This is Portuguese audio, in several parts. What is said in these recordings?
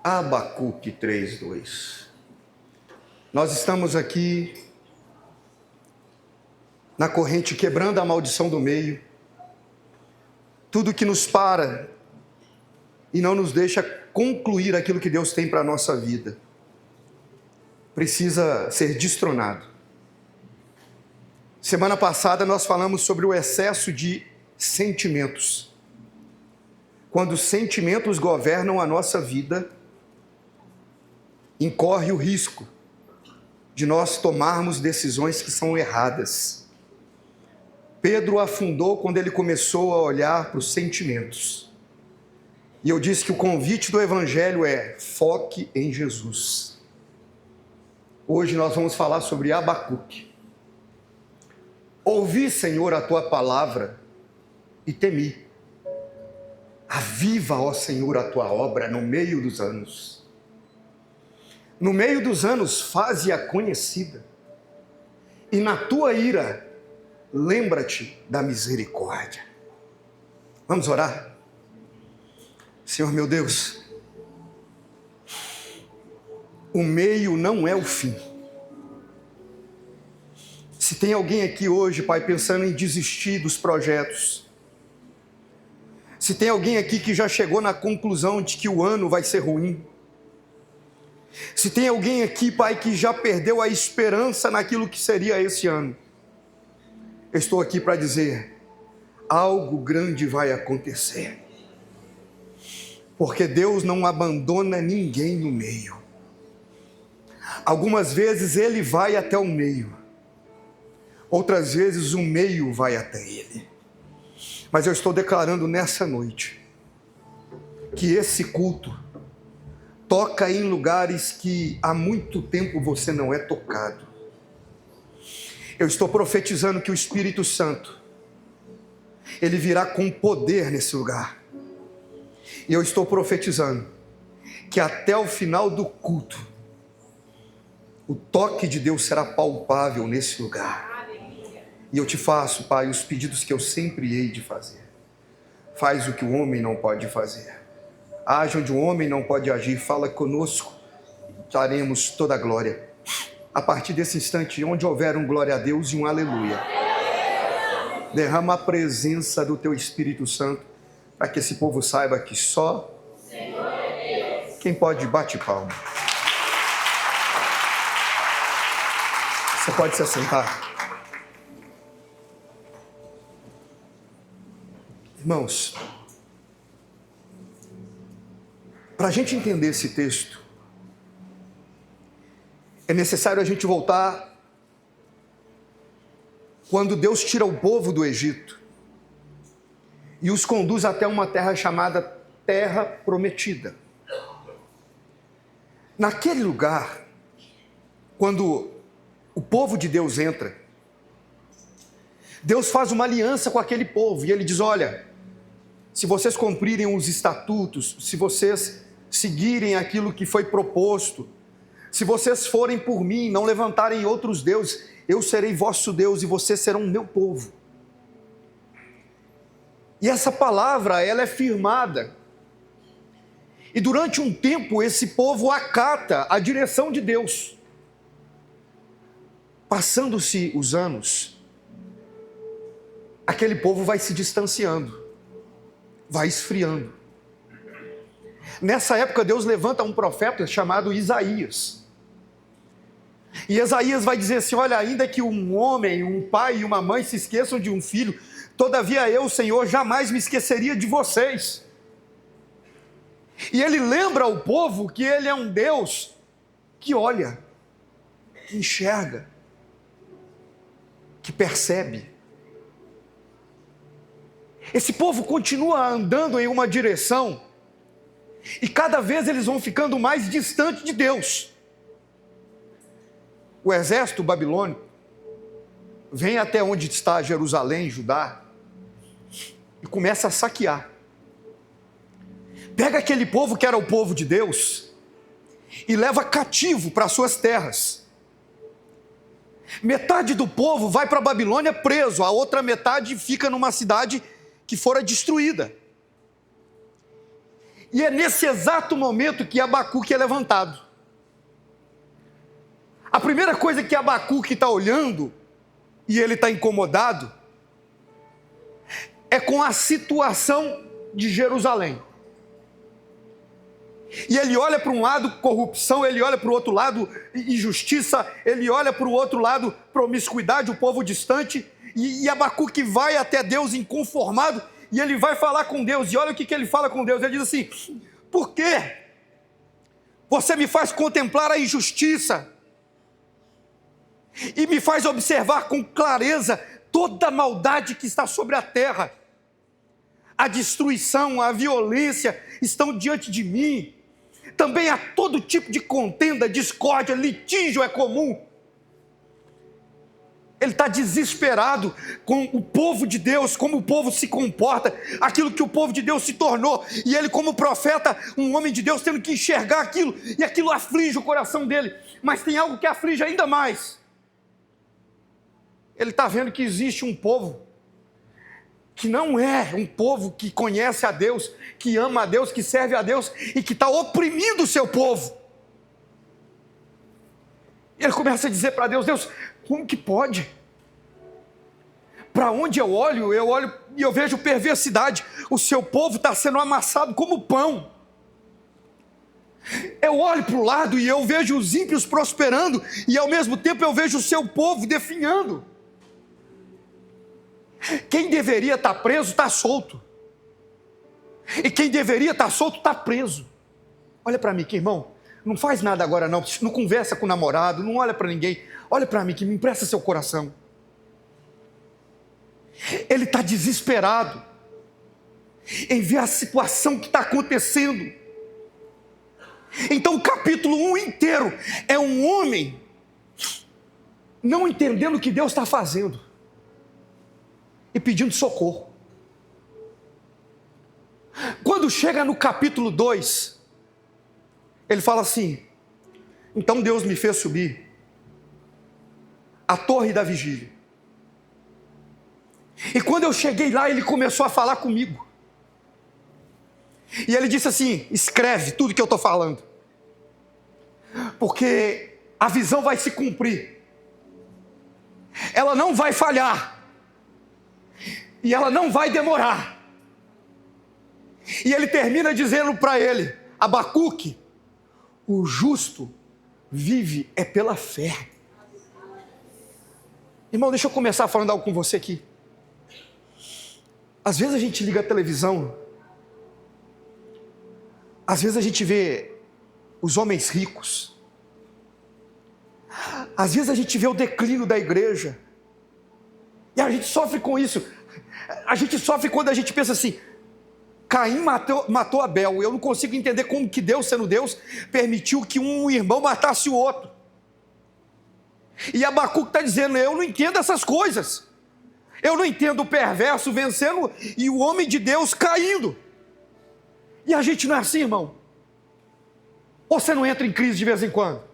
Abacuque 3:2. Nós estamos aqui na corrente quebrando a maldição do meio. Tudo que nos para e não nos deixa concluir aquilo que Deus tem para a nossa vida precisa ser destronado. Semana passada nós falamos sobre o excesso de sentimentos. Quando os sentimentos governam a nossa vida, incorre o risco de nós tomarmos decisões que são erradas. Pedro afundou quando ele começou a olhar para os sentimentos. E eu disse que o convite do Evangelho é: foque em Jesus. Hoje nós vamos falar sobre Abacuque. Ouvi, Senhor, a tua palavra e temi. Aviva, ó Senhor, a tua obra no meio dos anos. No meio dos anos, faze-a conhecida. E na tua ira, lembra-te da misericórdia. Vamos orar? Senhor meu Deus, o meio não é o fim. Se tem alguém aqui hoje, Pai, pensando em desistir dos projetos, se tem alguém aqui que já chegou na conclusão de que o ano vai ser ruim, se tem alguém aqui, Pai, que já perdeu a esperança naquilo que seria esse ano, eu estou aqui para dizer: algo grande vai acontecer. Porque Deus não abandona ninguém no meio. Algumas vezes Ele vai até o meio, outras vezes o meio vai até Ele. Mas eu estou declarando nessa noite que esse culto toca em lugares que há muito tempo você não é tocado. Eu estou profetizando que o Espírito Santo, Ele virá com poder nesse lugar. E eu estou profetizando que até o final do culto, o toque de Deus será palpável nesse lugar. E eu te faço, Pai, os pedidos que eu sempre hei de fazer. Faz o que o homem não pode fazer. Age onde o homem não pode agir. Fala conosco, daremos toda a glória. A partir desse instante, onde houver um glória a Deus e um aleluia, derrama a presença do Teu Espírito Santo, para que esse povo saiba que só quem pode bate palma. Você pode se assentar. Irmãos, para a gente entender esse texto, é necessário a gente voltar quando Deus tira o povo do Egito e os conduz até uma terra chamada Terra Prometida. Naquele lugar, quando o povo de Deus entra, Deus faz uma aliança com aquele povo e Ele diz: olha, se vocês cumprirem os estatutos, se vocês seguirem aquilo que foi proposto, se vocês forem por mim, não levantarem outros deuses, eu serei vosso Deus e vocês serão meu povo. E essa palavra, ela é firmada. E durante um tempo, esse povo acata a direção de Deus. Passando-se os anos, aquele povo vai se distanciando, vai esfriando. Nessa época, Deus levanta um profeta chamado Isaías. E Isaías vai dizer assim: olha, ainda que um homem, um pai e uma mãe se esqueçam de um filho, todavia eu, Senhor, jamais me esqueceria de vocês. E ele lembra ao povo que ele é um Deus que olha, que enxerga, que percebe. Esse povo continua andando em uma direção e cada vez eles vão ficando mais distantes de Deus. O exército babilônico vem até onde está Jerusalém, Judá, e começa a saquear. Pega aquele povo que era o povo de Deus e leva cativo para suas terras. Metade do povo vai para a Babilônia preso, a outra metade fica numa cidade que fora destruída. E é nesse exato momento que Abacuque é levantado. A primeira coisa que Abacuque está olhando, e ele está incomodado, é com a situação de Jerusalém. E ele olha para um lado corrupção, ele olha para o outro lado injustiça, ele olha para o outro lado promiscuidade, o povo distante, e Abacuque vai até Deus inconformado, e ele vai falar com Deus, e olha o que ele fala com Deus, ele diz assim: por quê? Você me faz contemplar a injustiça, e me faz observar com clareza toda a maldade que está sobre a terra. A destruição, a violência estão diante de mim. Também há todo tipo de contenda, discórdia, litígio é comum. Ele está desesperado com o povo de Deus, como o povo se comporta, aquilo que o povo de Deus se tornou. E ele, como profeta, um homem de Deus, tendo que enxergar aquilo, e aquilo aflige o coração dele. Mas tem algo que aflige ainda mais. Ele está vendo que existe um povo que não é um povo que conhece a Deus, que ama a Deus, que serve a Deus e que está oprimindo o seu povo. Ele começa a dizer para Deus: Deus, como que pode? Para onde eu olho e eu vejo perversidade. O seu povo está sendo amassado como pão. Eu olho para o lado e eu vejo os ímpios prosperando, e ao mesmo tempo eu vejo o seu povo definhando. Quem deveria estar preso está solto, e quem deveria estar solto está preso. Olha para mim aqui, irmão, não faz nada agora não conversa com o namorado, não olha para ninguém, olha para mim que me empresta seu coração. Ele está desesperado em ver a situação que está acontecendo. Então o capítulo 1 inteiro é um homem não entendendo o que Deus está fazendo e pedindo socorro. Quando chega no capítulo 2, ele fala assim: então Deus me fez subir a torre da vigília, e quando eu cheguei lá, ele começou a falar comigo, e ele disse assim: escreve tudo que eu estou falando, porque a visão vai se cumprir, ela não vai falhar, e ela não vai demorar. E ele termina dizendo para ele: Abacuque, o justo vive é pela fé. Irmão, deixa eu começar falando algo com você aqui. Às vezes a gente liga a televisão, às vezes a gente vê os homens ricos, às vezes a gente vê o declínio da igreja, e a gente sofre com isso. A gente sofre quando a gente pensa assim: Caim matou Abel. Eu não consigo entender como que Deus, sendo Deus, permitiu que um irmão matasse o outro. E Abacuque está dizendo: eu não entendo essas coisas. Eu não entendo o perverso vencendo e o homem de Deus caindo. E a gente não é assim, irmão? Ou você não entra em crise de vez em quando?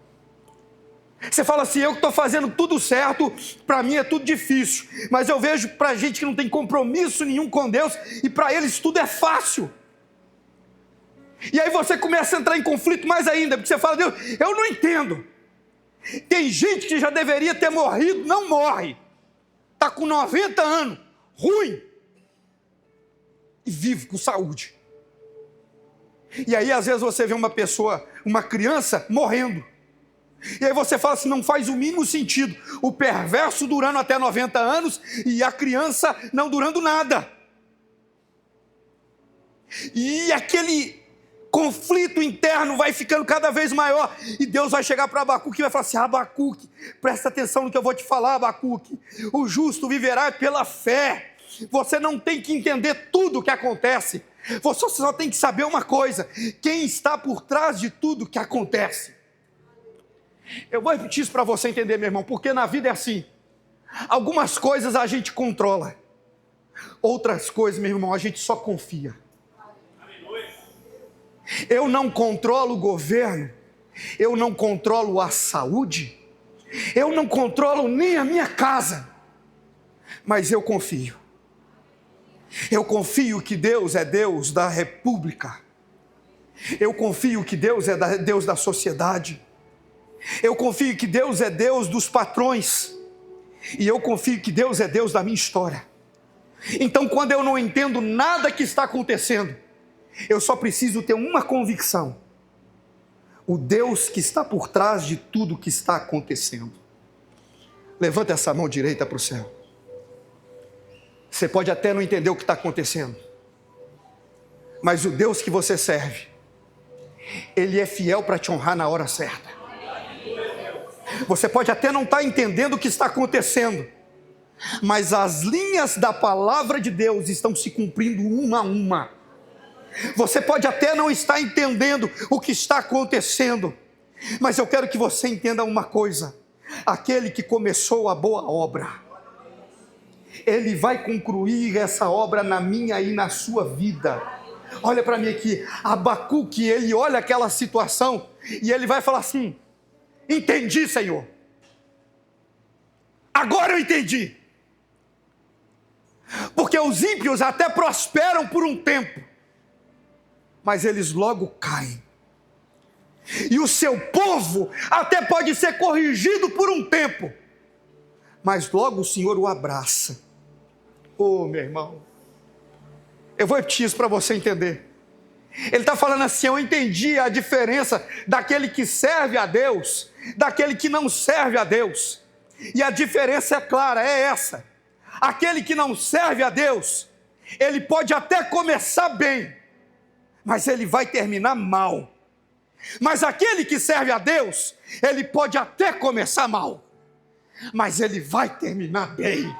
Você fala assim: eu que estou fazendo tudo certo, para mim é tudo difícil. Mas eu vejo para gente que não tem compromisso nenhum com Deus, e para eles tudo é fácil. E aí você começa a entrar em conflito mais ainda, porque você fala: Deus, eu não entendo. Tem gente que já deveria ter morrido, não morre. Está com 90 anos, ruim, e vive com saúde. E aí às vezes você vê uma pessoa, uma criança morrendo. E aí você fala assim: não faz o mínimo sentido, o perverso durando até 90 anos e a criança não durando nada. E aquele conflito interno vai ficando cada vez maior, e Deus vai chegar para Abacuque e vai falar assim: Abacuque, presta atenção no que eu vou te falar, Abacuque, o justo viverá pela fé. Você não tem que entender tudo o que acontece, você só tem que saber uma coisa: quem está por trás de tudo que acontece. Eu vou repetir isso para você entender, meu irmão, porque na vida é assim. Algumas coisas a gente controla, outras coisas, meu irmão, a gente só confia. Eu não controlo o governo, eu não controlo a saúde, eu não controlo nem a minha casa, mas eu confio. Eu confio que Deus é Deus da república. Eu confio que Deus é Deus da sociedade. Eu confio que Deus é Deus dos patrões. E eu confio que Deus é Deus da minha história. Então, quando eu não entendo nada que está acontecendo, eu só preciso ter uma convicção: o Deus que está por trás de tudo que está acontecendo. Levanta essa mão direita para o céu. Você pode até não entender o que está acontecendo, mas o Deus que você serve, Ele é fiel para te honrar na hora certa. Você pode até não estar entendendo o que está acontecendo, mas as linhas da palavra de Deus estão se cumprindo uma a uma. Você pode até não estar entendendo o que está acontecendo, mas eu quero que você entenda uma coisa: aquele que começou a boa obra, Ele vai concluir essa obra na minha e na sua vida. Olha para mim aqui, Abacuque, ele olha aquela situação e ele vai falar assim: entendi, Senhor, agora eu entendi. Porque os ímpios até prosperam por um tempo, mas eles logo caem. E o seu povo até pode ser corrigido por um tempo, mas logo o Senhor o abraça. Oh, meu irmão, eu vou repetir isso para você entender. Ele está falando assim: eu entendi a diferença daquele que serve a Deus, daquele que não serve a Deus. E a diferença é clara, é essa: aquele que não serve a Deus, ele pode até começar bem, mas ele vai terminar mal. Mas aquele que serve a Deus, ele pode até começar mal, mas ele vai terminar bem.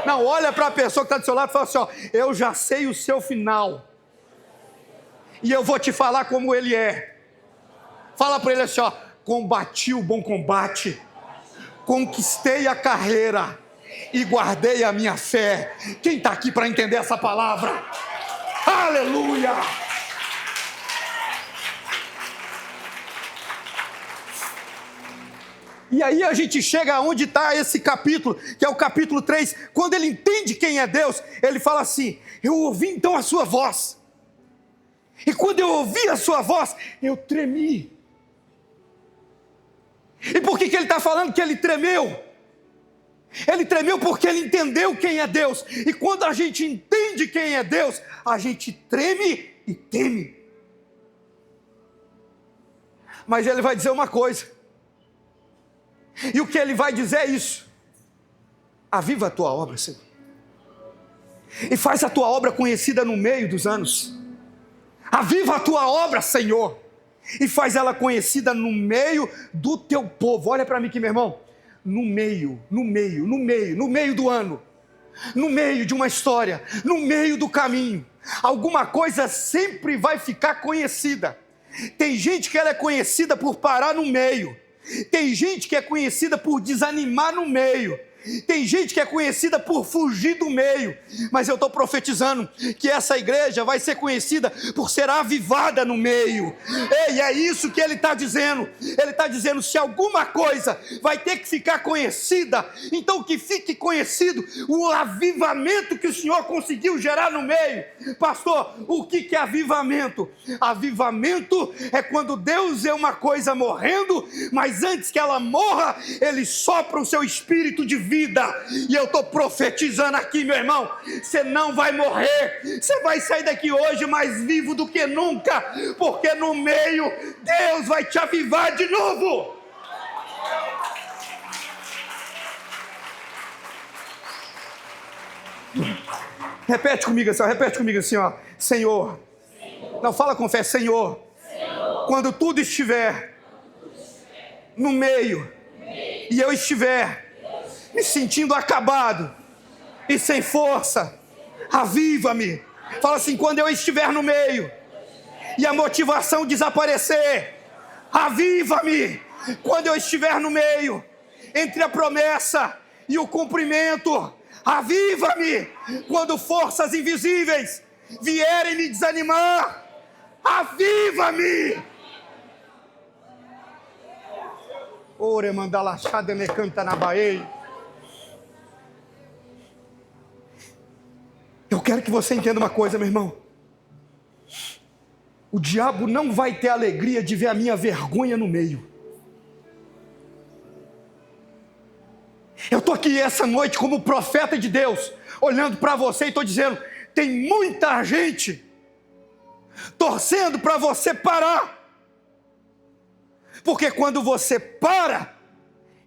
Não, olha para a pessoa que está do seu lado e fala assim: ó, eu já sei o seu final, e eu vou te falar como ele é. Fala para ele assim: ó, combati o bom combate, conquistei a carreira e guardei a minha fé. Quem está aqui para entender essa palavra? Aleluia! E aí a gente chega onde está esse capítulo, que é o capítulo 3, quando ele entende quem é Deus, ele fala assim: eu ouvi então a sua voz, e quando eu ouvi a sua voz, eu tremi. E por que ele está falando que ele tremeu? Ele tremeu porque ele entendeu quem é Deus, e quando a gente entende quem é Deus, a gente treme e teme. Mas ele vai dizer uma coisa, e o que ele vai dizer é isso: aviva a tua obra, Senhor, e faz a tua obra conhecida no meio dos anos. Aviva a tua obra, Senhor, e faz ela conhecida no meio do teu povo. Olha para mim aqui, meu irmão. No meio do ano, no meio de uma história, no meio do caminho, alguma coisa sempre vai ficar conhecida. Tem gente que ela é conhecida por parar no meio, tem gente que é conhecida por desanimar no meio, tem gente que é conhecida por fugir do meio, mas eu estou profetizando que essa igreja vai ser conhecida por ser avivada no meio. Ei, é isso que ele está dizendo. Ele está dizendo: se alguma coisa vai ter que ficar conhecida, então que fique conhecido o avivamento que o Senhor conseguiu gerar no meio. Pastor, o que é avivamento? Avivamento é quando Deus vê uma coisa morrendo, mas antes que ela morra, Ele sopra o seu espírito de vida. E eu estou profetizando aqui, meu irmão, você não vai morrer, você vai sair daqui hoje mais vivo do que nunca, porque no meio Deus vai te avivar de novo. Repete comigo assim, ó: Senhor. Não, fala com fé: Senhor, quando tudo estiver no meio e eu estiver me sentindo acabado e sem força, aviva-me. Fala assim: quando eu estiver no meio e a motivação desaparecer, aviva-me. Quando eu estiver no meio, entre a promessa e o cumprimento, aviva-me. Quando forças invisíveis vierem me desanimar, aviva-me. Ore mandalachada me canta na Bahia. Eu quero que você entenda uma coisa, meu irmão. o diabo não vai ter alegria de ver a minha vergonha no meio. Eu estou aqui essa noite como profeta de Deus, olhando para você e estou dizendo, tem muita gente torcendo para você parar. Porque quando você para,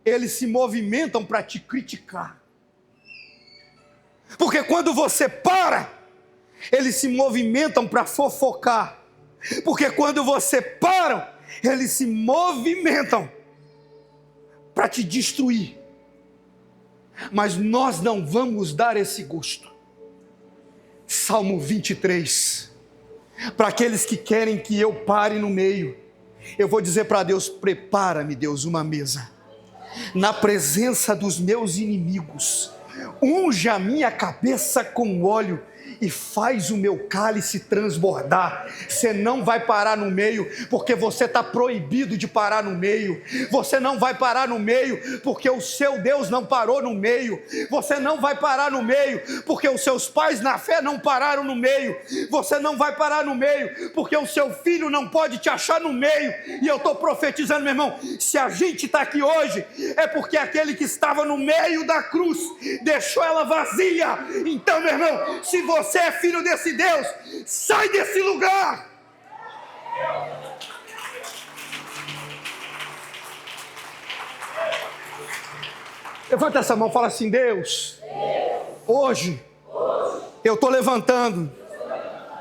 eles se movimentam para te criticar. Porque quando você para, eles se movimentam para fofocar. Porque quando você para, eles se movimentam para te destruir. Mas nós não vamos dar esse gosto. Salmo 23. Para aqueles que querem que eu pare no meio, eu vou dizer para Deus, prepara-me, Deus, uma mesa na presença dos meus inimigos, unge a minha cabeça com óleo e faz o meu cálice transbordar. Você não vai parar no meio, porque você está proibido de parar no meio. Você não vai parar no meio, porque o seu Deus não parou no meio. Você não vai parar no meio, porque os seus pais na fé não pararam no meio. Você não vai parar no meio, porque o seu filho não pode te achar no meio. E eu estou profetizando, meu irmão, se a gente está aqui hoje, é porque aquele que estava no meio da cruz deixou ela vazia. Então, meu irmão, se você é filho desse Deus, sai desse lugar. Levanta essa mão e fala assim, Deus, hoje eu estou levantando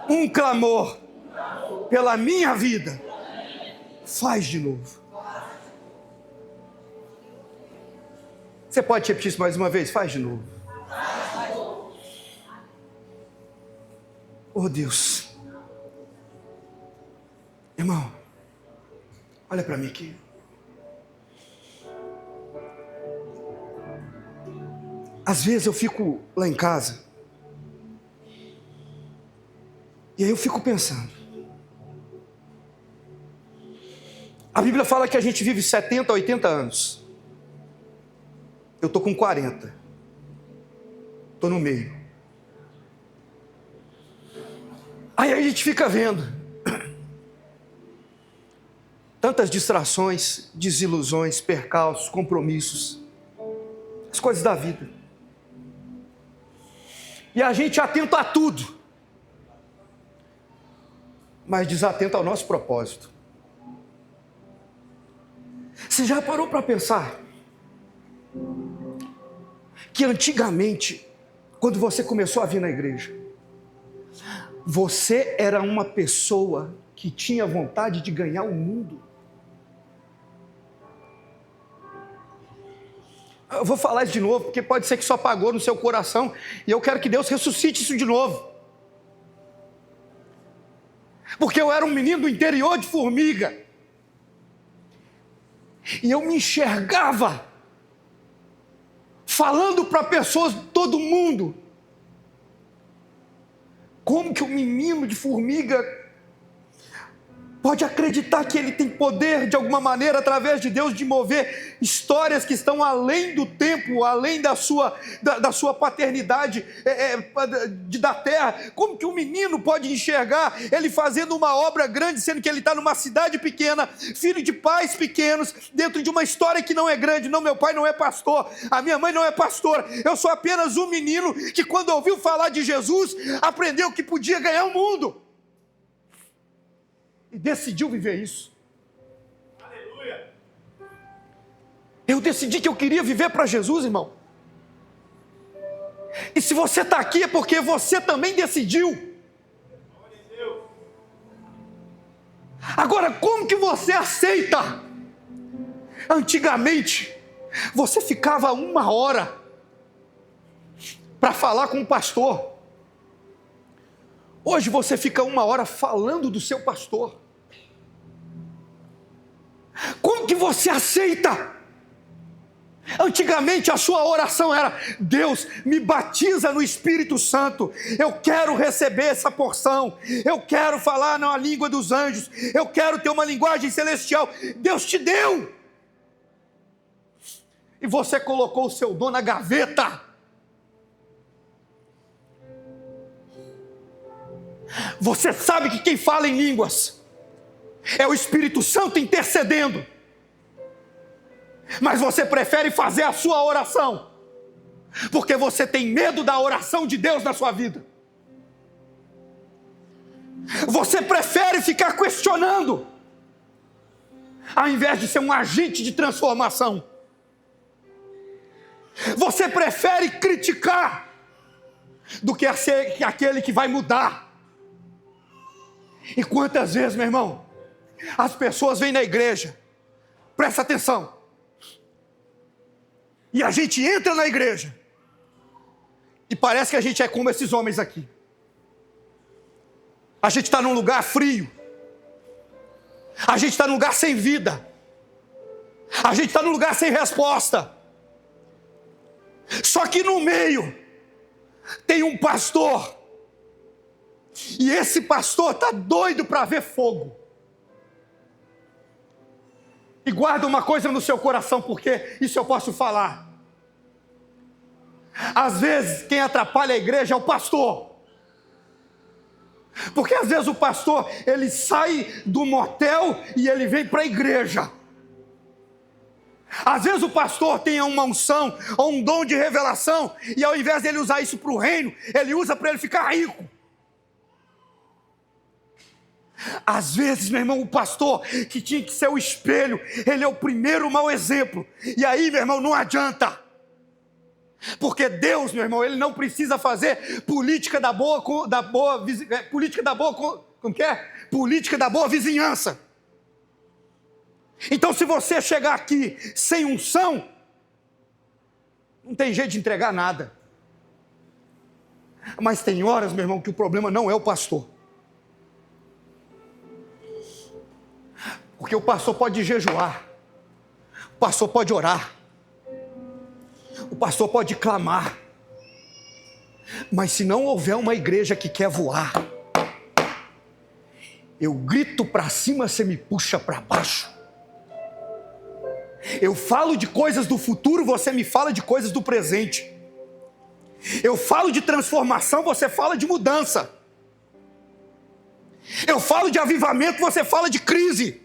um clamor pela minha vida. Faz de novo. Você pode repetir isso mais uma vez? Faz de novo. Oh Deus, irmão, olha para mim aqui. Às vezes eu fico lá em casa e aí eu fico pensando. A Bíblia fala que a gente vive 70, 80 anos. Eu estou com 40. Estou no meio. Aí a gente fica vendo tantas distrações, desilusões, percalços, compromissos, as coisas da vida. E a gente atento a tudo, mas desatento ao nosso propósito. Você já parou para pensar que antigamente, quando você começou a vir na igreja, você era uma pessoa que tinha vontade de ganhar o mundo? Eu vou falar isso de novo, porque pode ser que isso apagou no seu coração, e eu quero que Deus ressuscite isso de novo. Porque eu era um menino do interior de Formiga, e eu me enxergava falando para pessoas de todo mundo. Como que um menino de Formiga pode acreditar que ele tem poder de alguma maneira através de Deus de mover histórias que estão além do tempo, além da sua paternidade da terra? Como que um menino pode enxergar ele fazendo uma obra grande, sendo que ele está numa cidade pequena, filho de pais pequenos, dentro de uma história que não é grande? Não, meu pai não é pastor, a minha mãe não é pastora, eu sou apenas um menino que, quando ouviu falar de Jesus, aprendeu que podia ganhar o mundo e decidiu viver isso. Aleluia. Eu decidi que eu queria viver para Jesus, irmão. E se você está aqui é porque você também decidiu. Agora, como que você aceita? Antigamente, você ficava 1 hora para falar com o pastor. Hoje você fica 1 hora falando do seu pastor. Como que você aceita? Antigamente a sua oração era: Deus, me batiza no Espírito Santo, eu quero receber essa porção, eu quero falar na língua dos anjos, eu quero ter uma linguagem celestial. Deus te deu, e você colocou o seu dom na gaveta. Você sabe que quem fala em línguas é o Espírito Santo intercedendo, mas você prefere fazer a sua oração, porque você tem medo da oração de Deus na sua vida. Você prefere ficar questionando, ao invés de ser um agente de transformação. Você prefere criticar do que ser aquele que vai mudar. E quantas vezes, meu irmão, as pessoas vêm na igreja, presta atenção, e a gente entra na igreja e parece que a gente é como esses homens aqui. A gente está num lugar frio, a gente está num lugar sem vida, a gente está num lugar sem resposta. Só que no meio tem um pastor, e esse pastor está doido para ver fogo. E guarda uma coisa no seu coração, porque isso eu posso falar. Às vezes quem atrapalha a igreja é o pastor. Porque às vezes o pastor, ele sai do motel e ele vem para a igreja. Às vezes o pastor tem uma unção ou um dom de revelação, e ao invés de ele usar isso para o reino, ele usa para ele ficar rico. Às vezes, meu irmão, o pastor que tinha que ser o espelho, ele é o primeiro mau exemplo. E aí, meu irmão, não adianta. Porque Deus, meu irmão, ele não precisa fazer política da boa vizinhança. Então, se você chegar aqui sem unção, não tem jeito de entregar nada. Mas tem horas, meu irmão, que o problema não é o pastor. Porque o pastor pode jejuar, o pastor pode orar, o pastor pode clamar, mas se não houver uma igreja que quer voar, eu grito para cima, você me puxa para baixo. Eu falo de coisas do futuro, você me fala de coisas do presente. Eu falo de transformação, você fala de mudança. Eu falo de avivamento, você fala de crise.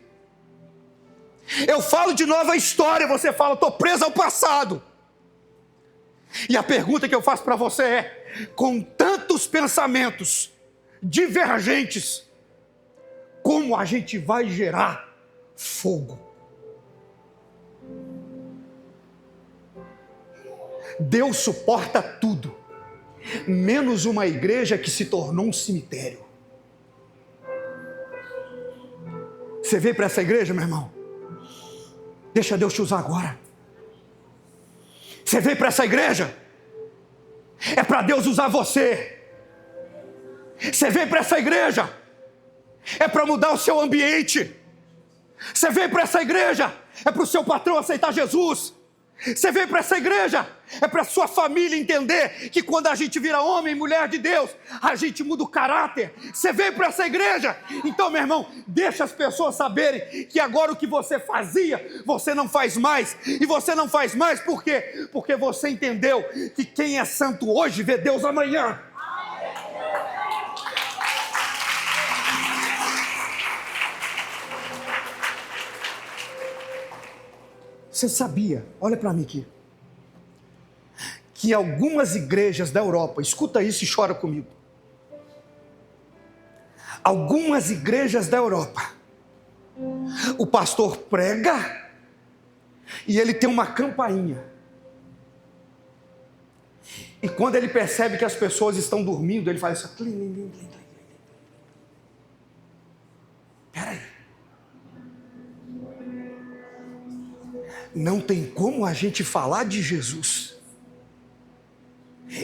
Eu falo de nova história, você fala, estou preso ao passado. E a pergunta que eu faço para você é, com tantos pensamentos divergentes, como a gente vai gerar fogo? Deus suporta tudo, menos uma igreja que se tornou um cemitério. Você veio para essa igreja, meu irmão? Deixa Deus te usar agora. Você veio para essa igreja? É para Deus usar você. Você veio para essa igreja? É para mudar o seu ambiente. Você veio para essa igreja? É para o seu patrão aceitar Jesus. Você veio para essa igreja? É para a sua família entender que quando a gente vira homem e mulher de Deus, a gente muda o caráter. Você veio para essa igreja? Então, meu irmão, deixa as pessoas saberem que agora o que você fazia, você não faz mais. E você não faz mais por quê? Porque você entendeu que quem é santo hoje vê Deus amanhã. Você sabia, olha para mim aqui, que algumas igrejas da Europa, escuta isso e chora comigo. Algumas igrejas da Europa, o pastor prega e ele tem uma campainha. E quando ele percebe que as pessoas estão dormindo, ele faz assim, peraí. Não tem como a gente falar de Jesus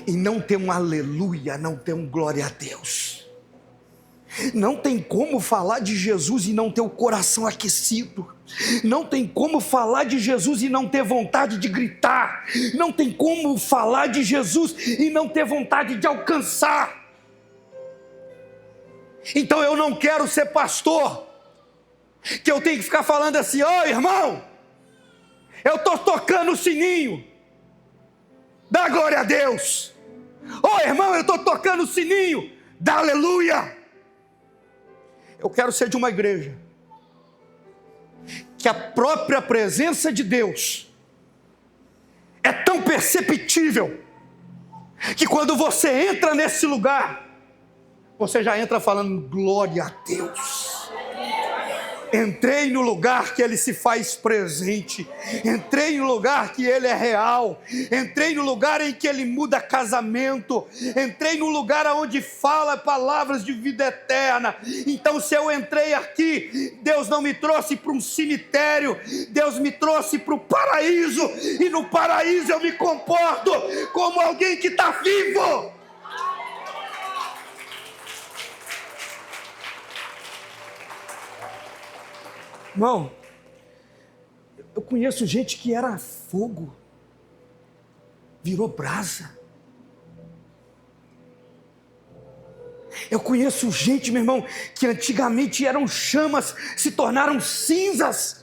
e não ter um aleluia, não ter um glória a Deus. Não tem como falar de Jesus e não ter o coração aquecido. Não tem como falar de Jesus e não ter vontade de gritar. Não tem como falar de Jesus e não ter vontade de alcançar. Então eu não quero ser pastor que eu tenho que ficar falando assim, ô irmão, eu estou tocando o sininho, dá glória a Deus. Ô irmão, eu estou tocando o sininho, dá aleluia. Eu quero ser de uma igreja que a própria presença de Deus é tão perceptível que quando você entra nesse lugar, você já entra falando glória a Deus. Entrei no lugar que Ele se faz presente. Entrei no lugar que Ele é real. Entrei no lugar em que Ele muda casamento. Entrei no lugar onde fala palavras de vida eterna. Então, se eu entrei aqui, Deus não me trouxe para um cemitério. Deus me trouxe para o paraíso. E no paraíso eu me comporto como alguém que está vivo. Irmão, eu conheço gente que era fogo, virou brasa. Eu conheço gente, meu irmão, que antigamente eram chamas, se tornaram cinzas.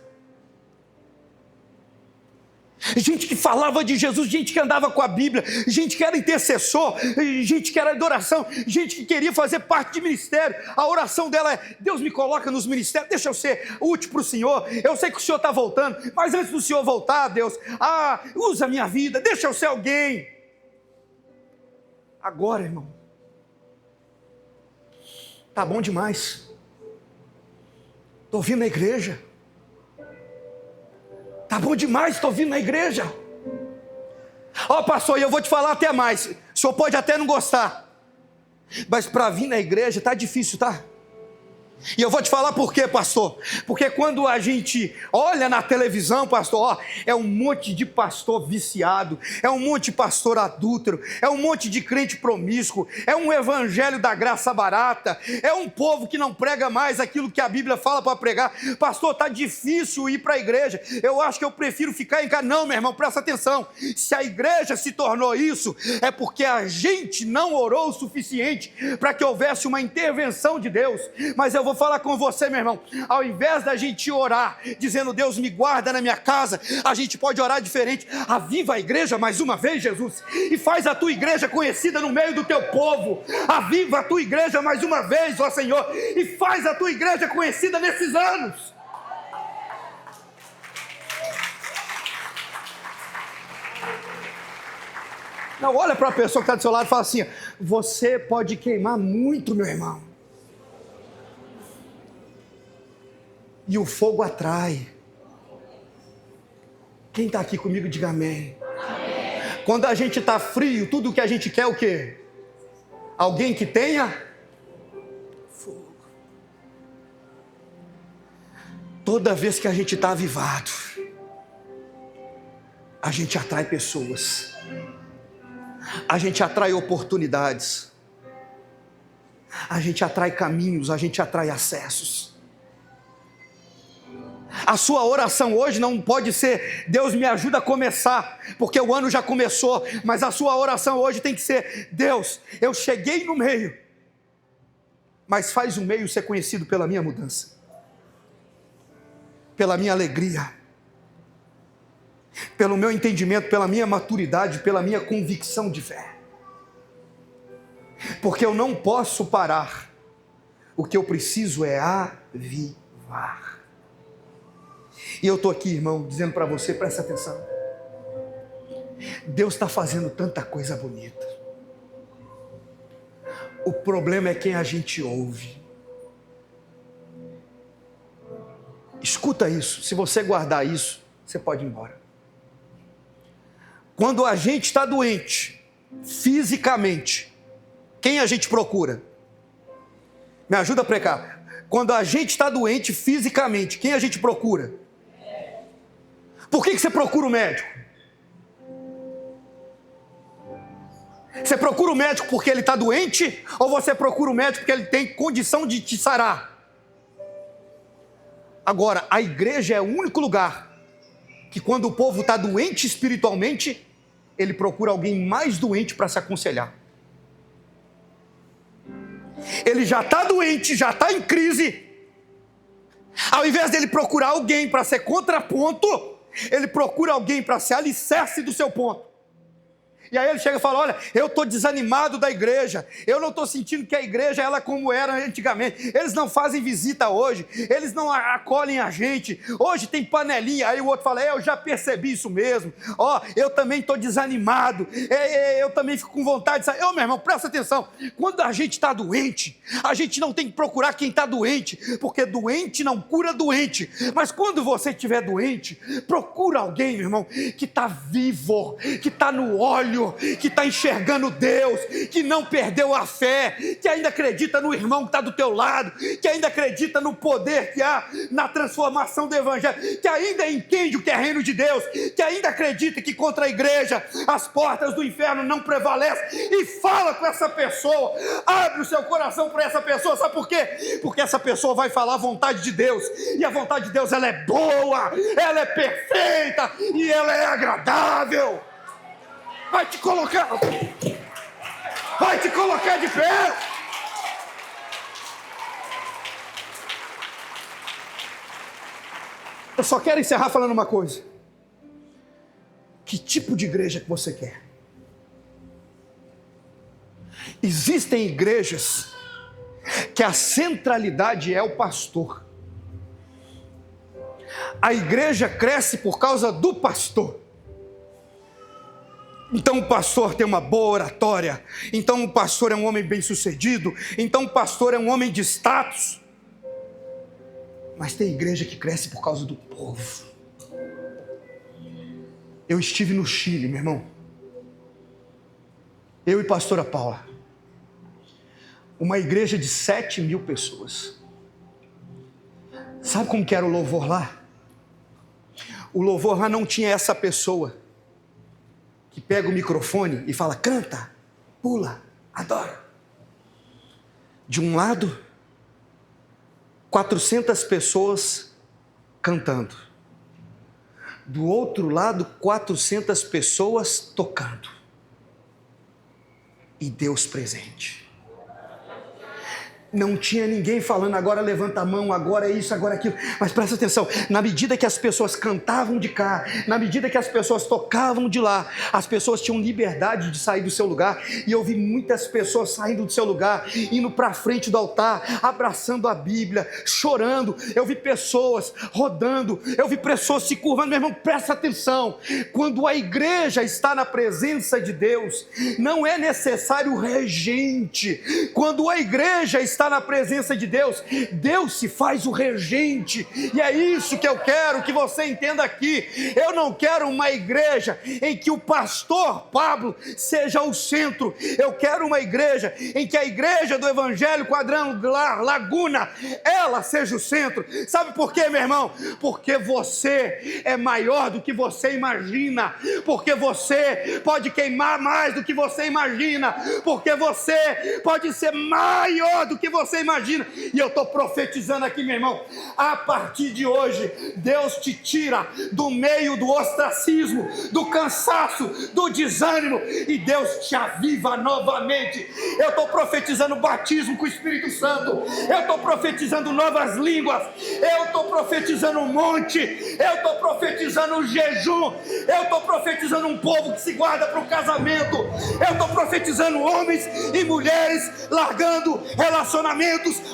Gente que falava de Jesus, gente que andava com a Bíblia, gente que era intercessor, gente que era adoração, gente que queria fazer parte de ministério. A oração dela é: Deus me coloca nos ministérios, deixa eu ser útil para o Senhor. Eu sei que o Senhor está voltando, mas antes do Senhor voltar, Deus, usa a minha vida, deixa eu ser alguém. Agora, irmão, tá bom demais. Estou vindo na igreja. Tá bom demais, estou vindo na igreja. Pastor, e eu vou te falar até mais. O senhor pode até não gostar, mas para vir na igreja tá difícil, tá? E eu vou te falar por quê, pastor. Porque quando a gente olha na televisão, pastor, é um monte de pastor viciado, é um monte de pastor adúltero, é um monte de crente promíscuo, é um evangelho da graça barata, é um povo que não prega mais aquilo que a Bíblia fala para pregar. Pastor, tá difícil ir para a igreja. Eu acho que eu prefiro ficar em casa. Não, meu irmão, presta atenção. Se a igreja se tornou isso, é porque a gente não orou o suficiente para que houvesse uma intervenção de Deus. Mas eu vou falar com você, meu irmão, ao invés da gente orar dizendo: Deus me guarda na minha casa, a gente pode orar diferente. Aviva a igreja mais uma vez, Jesus, e faz a tua igreja conhecida no meio do teu povo. Aviva a tua igreja mais uma vez, ó Senhor, e faz a tua igreja conhecida nesses anos. Não, olha para a pessoa que está do seu lado e fala assim: você pode queimar muito, meu irmão. E o fogo atrai. Quem está aqui comigo, diga amém. Amém. Quando a gente está frio, tudo que a gente quer é o quê? Alguém que tenha fogo. Toda vez que a gente está avivado, a gente atrai pessoas. A gente atrai oportunidades. A gente atrai caminhos, a gente atrai acessos. A sua oração hoje não pode ser: Deus me ajuda a começar, porque o ano já começou. Mas a sua oração hoje tem que ser: Deus, eu cheguei no meio, mas faz o meio ser conhecido pela minha mudança, pela minha alegria, pelo meu entendimento, pela minha maturidade, pela minha convicção de fé. Porque eu não posso parar. O que eu preciso é avivar. E eu estou aqui, irmão, dizendo para você: presta atenção. Deus está fazendo tanta coisa bonita. O problema é quem a gente ouve. Escuta isso. Se você guardar isso, você pode ir embora. Quando a gente está doente, fisicamente, quem a gente procura? Me ajuda a pregar. Quando a gente está doente fisicamente, quem a gente procura? Por que você procura o médico? Você procura o médico porque ele está doente? Ou você procura o médico porque ele tem condição de te sarar? Agora, a igreja é o único lugar que, quando o povo está doente espiritualmente, ele procura alguém mais doente para se aconselhar. Ele já está doente, já está em crise. Ao invés dele procurar alguém para ser contraponto, ele procura alguém para ser alicerce do seu ponto. E aí ele chega e fala: olha, eu estou desanimado da igreja, eu não estou sentindo que a igreja ela é como era antigamente, eles não fazem visita hoje, eles não acolhem a gente, hoje tem panelinha. Aí o outro fala: eu já percebi isso mesmo, eu também estou desanimado, eu também fico com vontade de sair. Meu irmão, presta atenção, quando a gente está doente, a gente não tem que procurar quem está doente, porque doente não cura doente, mas quando você estiver doente, procura alguém, meu irmão, que está vivo, que está no óleo, que está enxergando Deus, que não perdeu a fé, que ainda acredita no irmão que está do teu lado, que ainda acredita no poder que há na transformação do evangelho, que ainda entende o que é reino de Deus, que ainda acredita que contra a igreja as portas do inferno não prevalecem, e fala com essa pessoa, abre o seu coração para essa pessoa. Sabe por quê? Porque essa pessoa vai falar a vontade de Deus, e a vontade de Deus ela é boa, ela é perfeita e ela é agradável. Vai te colocar de pé. Eu só quero encerrar falando uma coisa. Que tipo de igreja que você quer? Existem igrejas que a centralidade é o pastor. A igreja cresce por causa do pastor. Então o pastor tem uma boa oratória, então o pastor é um homem bem-sucedido, então o pastor é um homem de status. Mas tem igreja que cresce por causa do povo. Eu estive no Chile, meu irmão. Eu e pastora Paula. Uma igreja de 7.000 pessoas. Sabe como que era o louvor lá? O louvor lá não tinha essa pessoa que pega o microfone e fala: canta, pula, adora. De um lado, 400 pessoas cantando. Do outro lado, 400 pessoas tocando. E Deus presente. Não tinha ninguém falando: agora levanta a mão, agora isso, agora aquilo. Mas presta atenção, na medida que as pessoas cantavam de cá, na medida que as pessoas tocavam de lá, as pessoas tinham liberdade de sair do seu lugar. E eu vi muitas pessoas saindo do seu lugar, indo para frente do altar, abraçando a Bíblia, chorando. Eu vi pessoas rodando, eu vi pessoas se curvando. Meu irmão, presta atenção, quando a igreja está na presença de Deus, não é necessário regente. Quando a igreja está na presença de Deus, Deus se faz o regente. E é isso que eu quero que você entenda aqui. Eu não quero uma igreja em que o pastor Pablo seja o centro. Eu quero uma igreja em que a igreja do Evangelho Quadrangular Laguna, ela seja o centro. Sabe por quê, meu irmão? Porque você é maior do que você imagina, porque você pode queimar mais do que você imagina, porque você pode ser maior do que você imagina. E eu estou profetizando aqui, meu irmão, a partir de hoje, Deus te tira do meio do ostracismo, do cansaço, do desânimo, e Deus te aviva novamente. Eu estou profetizando batismo com o Espírito Santo, eu estou profetizando novas línguas, eu estou profetizando um monte, eu estou profetizando um jejum, eu estou profetizando um povo que se guarda para o casamento, eu estou profetizando homens e mulheres largando relacionamentos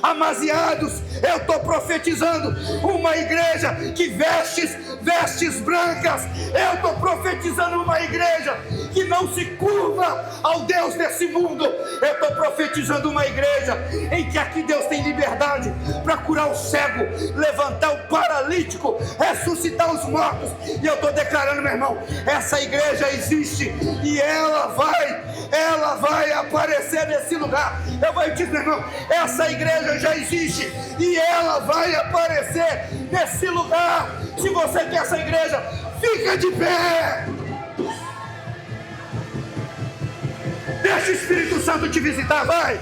amaziados. Eu estou profetizando uma igreja que vestes brancas. Eu estou profetizando uma igreja que não se curva ao Deus desse mundo. Eu estou profetizando uma igreja em que aqui Deus tem liberdade para curar o cego, levantar o paralítico, ressuscitar os mortos. E eu estou declarando, meu irmão, essa igreja existe e ela vai aparecer nesse lugar. Eu vou dizer, meu irmão, essa igreja já existe e ela vai aparecer nesse lugar. Se você quer essa igreja, fica de pé. Deixa o Espírito Santo te visitar, vai.